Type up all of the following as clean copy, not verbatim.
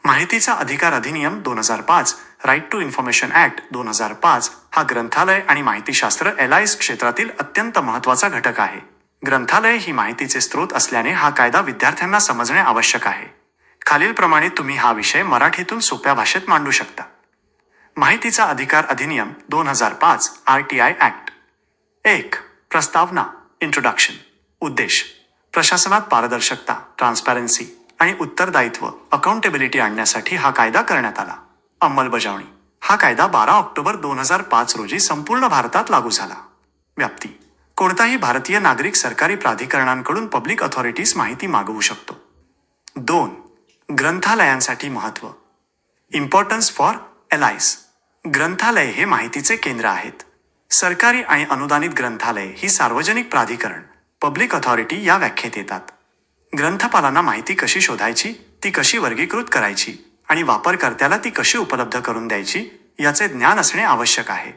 माहितीचा अधिकार अधिनियम 2005, राईट टू इन्फॉर्मेशन ॲक्ट 2005 हा ग्रंथालय आणि माहितीशास्त्र LIS क्षेत्रातील अत्यंत महत्त्वाचा घटक आहे. ग्रंथालय ही माहितीचे स्रोत असल्याने हा कायदा विद्यार्थ्यांना समजणे आवश्यक आहे. खालीलप्रमाणे तुम्ही हा विषय मराठीतून सोप्या भाषेत मांडू शकता. माहितीचा अधिकार अधिनियम 2005 RTI ॲक्ट. 1. प्रस्तावना इंट्रोडक्शन. उद्देश: प्रशासनात पारदर्शकता, ट्रान्सपॅरन्सी आणि उत्तरदायित्व अकाउंटेबिलिटी आणण्यासाठी हा कायदा करण्यात आला. अंमलबजावणी: हा कायदा 12 ऑक्टोबर 2005 रोजी संपूर्ण भारतात लागू झाला. व्याप्ती: कोणताही भारतीय नागरिक सरकारी प्राधिकरणांकडून पब्लिक अथॉरिटीज माहिती मागवू शकतो. 2. ग्रंथालयांसाठी महत्त्व. Importance for LIS. ग्रंथालय हे माहितीचे केंद्र आहेत. सरकारी आणि अनुदानित ग्रंथालय ही सार्वजनिक प्राधिकरण, पब्लिक अथॉरिटी या व्याख्येत येतात. ग्रंथपालांना माहिती कशी शोधायची, ती कशी वर्गीकृत करायची आणि वापरकर्त्याला ती कशी उपलब्ध करून द्यायची याचे ज्ञान असणे आवश्यक आहे.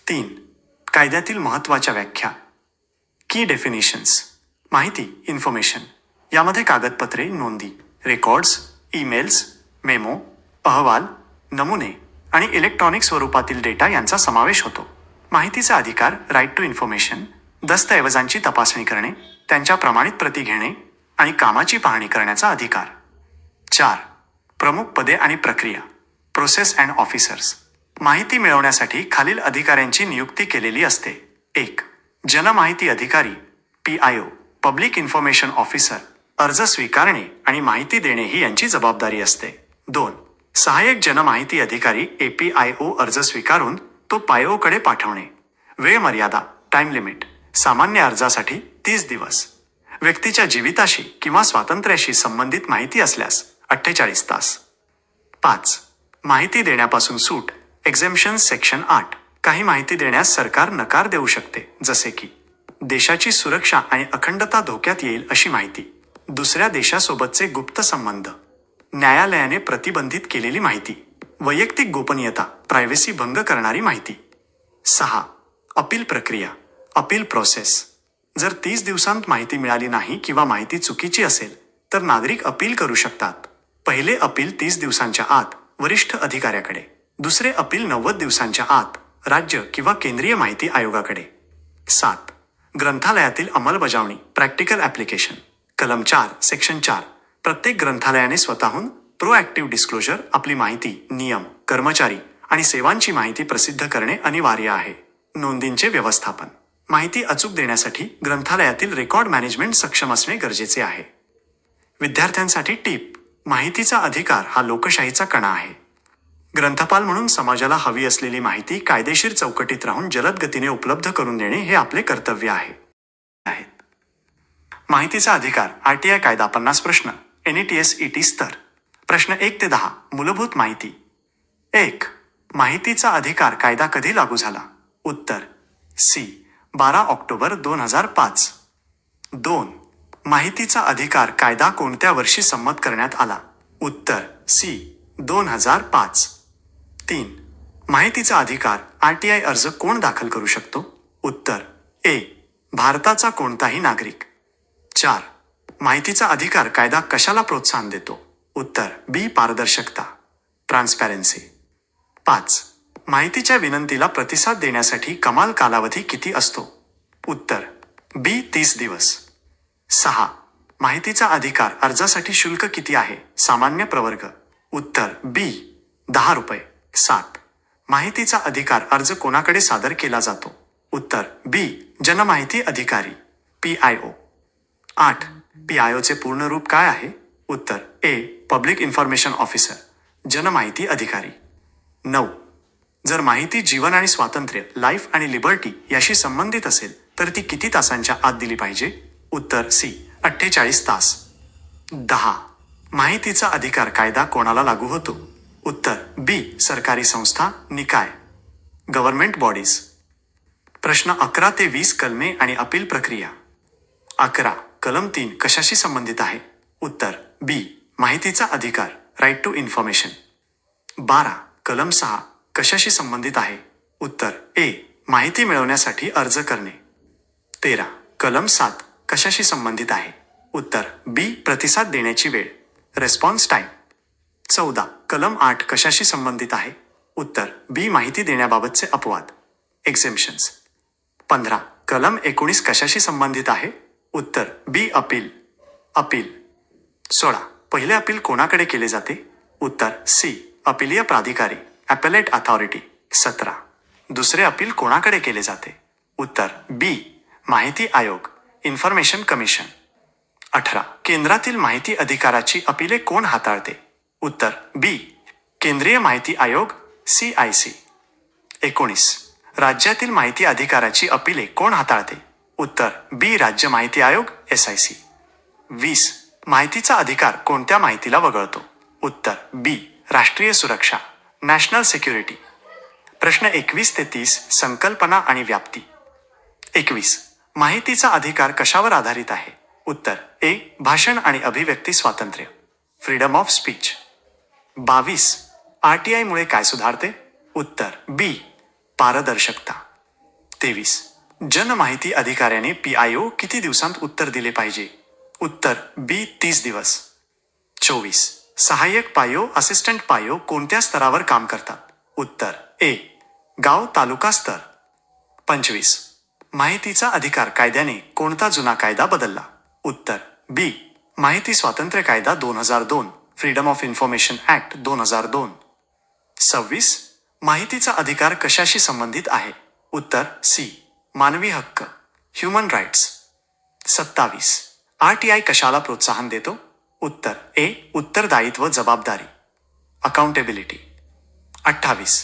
3. कायद्यातील महत्त्वाच्या व्याख्या. की डेफिनिशन्स. माहिती इन्फॉर्मेशन यामध्ये कागदपत्रे, नोंदी, रेकॉर्ड्स, ईमेल्स, मेमो, अहवाल, नमुने आणि इलेक्ट्रॉनिक स्वरूपातील डेटा यांचा समावेश होतो. माहितीचा अधिकार राईट टू इन्फॉर्मेशन. दस्तऐवजांची तपासणी करणे, त्यांच्या प्रमाणित प्रती घेणे आणि कामाची पाहणी करण्याचा अधिकार. 4. प्रमुख पदे आणि प्रक्रिया. Process and officers. माहिती मिळवण्यासाठी खालील अधिकाऱ्यांची नियुक्ती केलेली असते. 1. जनमाहिती अधिकारी PIO, पब्लिक इन्फॉर्मेशन ऑफिसर. अर्ज स्वीकारणे आणि माहिती देणे ही यांची जबाबदारी असते. 2. सहाय्यक जनमाहिती अधिकारी APIO, अर्ज स्वीकारून तो PIO कडे पाठवणे. वेळ मर्यादा टाइम लिमिट. सामान्य अर्जासाठी 30 दिवस. व्यक्तीच्या जीविताशी किंवा स्वातंत्र्याशी संबंधित माहिती असल्यास 48 तास. 5. माहिती देण्यापासून सूट. एक्झेम्पशन सेक्शन 8. काही माहिती देण्यास सरकार नकार देऊ शकते, जसे की देशाची सुरक्षा आणि अखंडता धोक्यात येईल अशी माहिती, दुसऱ्या देशासोबतचे गुप्त संबंध, न्यायालयाने प्रतिबंधित केलेली माहिती, वैयक्तिक गोपनीयता प्रायव्हसी भंग करणारी माहिती. 6. अपील प्रक्रिया अपील प्रोसेस. जर 30 दिवसांत माहिती मिळाली नाही किंवा माहिती चुकीची असेल तर नागरिक अपील करू शकतात. पहिले अपील 30 दिवसांच्या आत वरिष्ठ अधिकाऱ्याकडे, दुसरे अपील 90 दिवसांच्या आत राज्य किंवा केंद्रीय माहिती आयोगाकडे. 7. ग्रंथालयातील अंमलबजावणी प्रॅक्टिकल ॲप्लिकेशन. कलम 4 सेक्शन 4. प्रत्येक ग्रंथालयाने स्वतःहून प्रोॲक्टिव्ह डिस्क्लोजर आपली माहिती, नियम, कर्मचारी आणि सेवांची माहिती प्रसिद्ध करणे अनिवार्य आहे. नोंदींचे व्यवस्थापन. माहिती अचूक देण्यासाठी ग्रंथालयातील रेकॉर्ड मॅनेजमेंट सक्षम असणे गरजेचे आहे. विद्यार्थ्यांसाठी टीप. माहितीचा अधिकार हा लोकशाहीचा कणा आहे. ग्रंथपाल म्हणून समाजाला हवी असलेली माहिती कायदेशीर चौकटीत राहून जलद गतीने उपलब्ध करून देणे हे आपले कर्तव्य आहे. माहितीचा अधिकार RTI कायदा. 50 प्रश्न. NETS ET स्तर. प्रश्न 1 ते 10. मूलभूत माहिती. 1. माहितीचा अधिकार कायदा कधी लागू झाला? उत्तर C. 12 ऑक्टोबर 2005. 2. माहितीचा अधिकार कायदा कोणत्या वर्षी संमत करण्यात आला? उत्तर C. 2005. 3. माहितीचा अधिकार RTI अर्ज कोण दाखल करू शकतो? उत्तर A. भारताचा कोणताही नागरिक. 4. माहितीचा अधिकार कायदा कशाला प्रोत्साहन देतो? उत्तर B. पारदर्शकता ट्रान्सपॅरन्सी. 5. माहितीच्या विनंतीला प्रतिसाद देण्यासाठी कमाल कालावधी किती असतो? उत्तर B. 30 दिवस. 6. माहितीचा अधिकार अर्जासाठी शुल्क किती आहे? सामान्य प्रवर्ग. उत्तर B. 10 रुपये. 7. माहितीचा अधिकार अर्ज कोणाकडे सादर केला जातो? उत्तर B. जनमाहिती अधिकारी PIO. 8. PIOचे पूर्ण रूप काय आहे? उत्तर A. पब्लिक इन्फॉर्मेशन ऑफिसर जनमाहिती अधिकारी. 9. जर माहिती जीवन आणि स्वातंत्र्य लाईफ आणि लिबर्टी याशी संबंधित असेल तर ती किती तासांच्या आत दिली पाहिजे? उत्तर C. 48 तास. 10. माहितीचा अधिकार कायदा कोणाला लागू होतो? उत्तर B. सरकारी संस्था, निकाय, गव्हर्नमेंट बॉडीज. प्रश्न 11 ते 20. कलमे आणि अपील प्रक्रिया. 11. कलम 3 कशाशी संबंधित आहे? उत्तर B. माहितीचा अधिकार राईट टू इन्फॉर्मेशन. 12. कलम 6 कशाशी संबंधित आहे? उत्तर A. माहिती मिळवण्यासाठी अर्ज करणे. 13. कलम 7 कशाशी संबंधित आहे? उत्तर B. प्रतिसाद देण्याची वेळ रेस्पॉन्स टाईम. 14. कलम 8 कशाशी संबंधित आहे? उत्तर बी. माहिती देण्याबाबतचे अपवाद. एक्झेम्पशन्स. 15. कलम 19 कशाशी संबंधित आहे? उत्तर बी. अपील. अपील. 16. पहिले अपील कोणाकडे केले जाते? उत्तर सी. अपीलीय प्राधिकारी, ॲपेलेट अथॉरिटी. 17. दुसरे अपील कोणाकडे केले जाते? उत्तर बी. माहिती आयोग, इन्फॉर्मेशन कमिशन. 18. केंद्रातील माहिती अधिकाराची अपीले कोण हाताळते? उत्तर बी. केंद्रीय माहिती आयोग, CIC. 19. राज्यातील माहिती अधिकाराची अपीले कोण हाताळते? उत्तर बी. राज्य माहिती आयोग, SIC. 20. माहितीचा अधिकार कोणत्या माहितीला वगळतो? उत्तर बी. राष्ट्रीय सुरक्षा, नॅशनल सिक्युरिटी. प्रश्न 21 ते 30. संकल्पना आणि व्याप्ती. 21. माहितीचा अधिकार कशावर आधारित आहे? उत्तर ए. भाषण आणि अभिव्यक्ती स्वातंत्र्य, फ्रीडम ऑफ स्पीच. 22. RTI मुळे काय सुधारते? उत्तर बी. पारदर्शकता. 23. जनमाहिती अधिकाऱ्याने PIO किती दिवसांत उत्तर दिले पाहिजे? उत्तर बी. 30 दिवस. 24. सहाय्यक पायो, असिस्टंट पायो कोणत्या स्तरावर काम करतात? उत्तर ए. गाव तालुका स्तर. 25. माहितीचा अधिकार कायद्याने कोणता जुना कायदा बदलला? उत्तर बी. माहिती स्वातंत्र्य कायदा 2002, फ्रीडम ऑफ इन्फॉर्मेशन ॲक्ट 2002. 26. माहितीचा अधिकार कशाशी संबंधित आहे? उत्तर सी. मानवी हक्क, ह्युमन राईट्स. 27. RTI कशाला प्रोत्साहन देतो? उत्तर ए. उत्तरदायित्व, जबाबदारी, अकाउंटेबिलिटी. 28.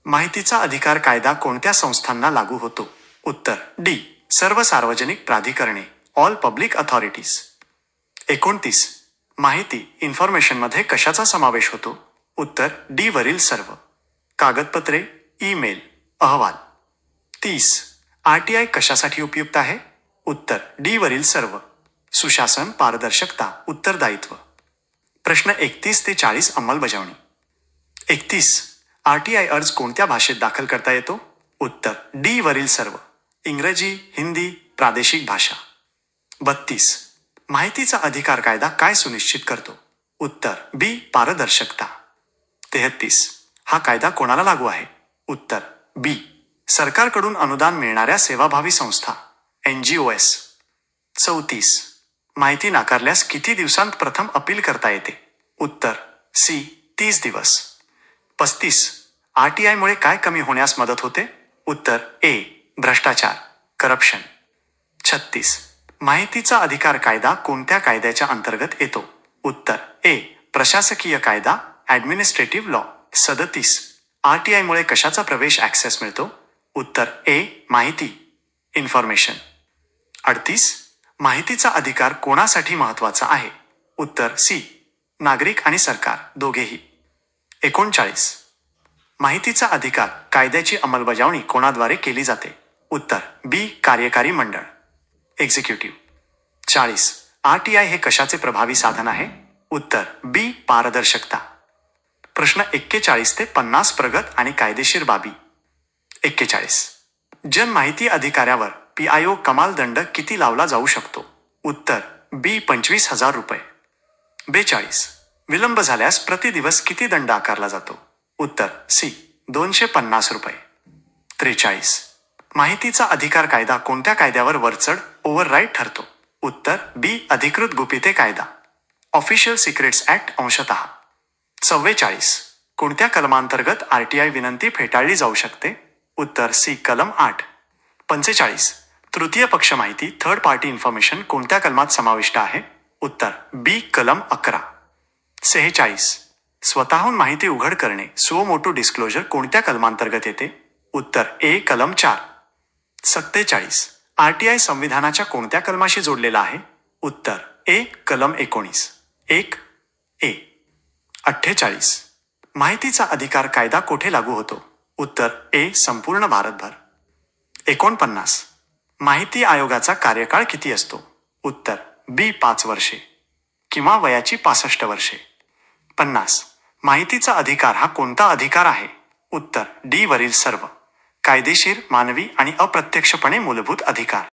माहितीचा अधिकार कायदा कोणत्या संस्थांना लागू होतो? उत्तर डी. सर्व सार्वजनिक प्राधिकरणे, ऑल पब्लिक अथॉरिटीज. 29. माहिती, इन्फॉर्मेशनमध्ये कशाचा समावेश होतो? उत्तर डी. वरील सर्व. कागदपत्रे, ईमेल, अहवाल. 30. RTI कशासाठी उपयुक्त आहे? उत्तर डी. वरील सर्व. सुशासन, पारदर्शकता, उत्तरदायित्व. प्रश्न 31 ते 40. अंमलबजावणी. 31. RTI अर्ज कोणत्या भाषेत दाखल करता येतो? उत्तर डी. वरील सर्व. इंग्रजी, हिंदी, प्रादेशिक भाषा. 32. माहितीचा अधिकार कायदा काय सुनिश्चित करतो? उत्तर बी. पारदर्शकता. 33. हा कायदा कोणाला लागू आहे? उत्तर बी. सरकारकडून अनुदान मिळणाऱ्या सेवाभावी संस्था, NGOs. 34. माहिती नाकारल्यास किती दिवसांत प्रथम अपील करता येते? उत्तर सी. 30 दिवस. 35. RTI मुळे काय कमी होण्यास मदत होते? उत्तर ए. भ्रष्टाचार, करप्शन. 36. माहितीचा अधिकार कायदा कोणत्या कायद्याच्या अंतर्गत येतो? उत्तर ए. प्रशासकीय कायदा, ॲडमिनिस्ट्रेटिव्ह लॉ. 37. RTI मुळे कशाचा प्रवेश ॲक्सेस मिळतो? उत्तर ए. माहिती, इन्फॉर्मेशन. 38. माहितीचा अधिकार कोणासाठी महत्त्वाचा आहे? उत्तर सी. नागरिक आणि सरकार दोघेही. 39. माहितीचा अधिकार कायद्याची अंमलबजावणी कोणाद्वारे केली जाते? उत्तर बी. कार्यकारी मंडळ, एक्झिक्युटिव्ह. 40. RTI हे कशाचे प्रभावी साधन आहे? उत्तर बी. पारदर्शकता. प्रश्न 41 ते 50. प्रगत आणि कायदेशीर बाबी. 41. जनमाहिती अधिकाऱ्यावर PIO कमाल दंड किती लावला जाऊ शकतो? उत्तर बी. 25,000 रुपये. 42. विलंब झाल्यास प्रतिदिवस किती दंड आकारला जातो? उत्तर सी. 250 रुपये. 43. माहितीचा अधिकार कायदा कोणत्या कायद्यावर वरचढ, ओव्हरराईड ठरतो? उत्तर बी. अधिकृत गुपिते कायदा, ऑफिशियल सिक्रेट्स ॲक्ट अंशतः. 44. कोणत्या कलमांतर्गत RTI विनंती फेटाळली जाऊ शकते? उत्तर सी. कलम 8. 45. तृतीय पक्ष माहिती, थर्ड पार्टी इन्फॉर्मेशन कोणत्या कलमात समाविष्ट आहे? उत्तर बी. कलम 11. 46. स्वतःहून माहिती उघड करणे, सुओ मोटो डिस्क्लोजर कोणत्या कलमांतर्गत येते? उत्तर ए. कलम 4. 47. RTI संविधानाच्या कोणत्या कलमाशी जोडलेला आहे? उत्तर ए. कलम 19. 1 ए. 48. माहितीचा अधिकार कायदा कोठे लागू होतो? उत्तर ए. संपूर्ण भारतभर. 49. माहिती आयोगाचा कार्यकाळ किती असतो? उत्तर बी. 5 वर्षे किंवा वयाची 65 वर्षे. 50. माहितीचा अधिकार हा कोणता अधिकार आहे? उत्तर डी. वरील सर्व. कायदेशीर, मानवी आणि अप्रत्यक्षपणे मूलभूत अधिकार.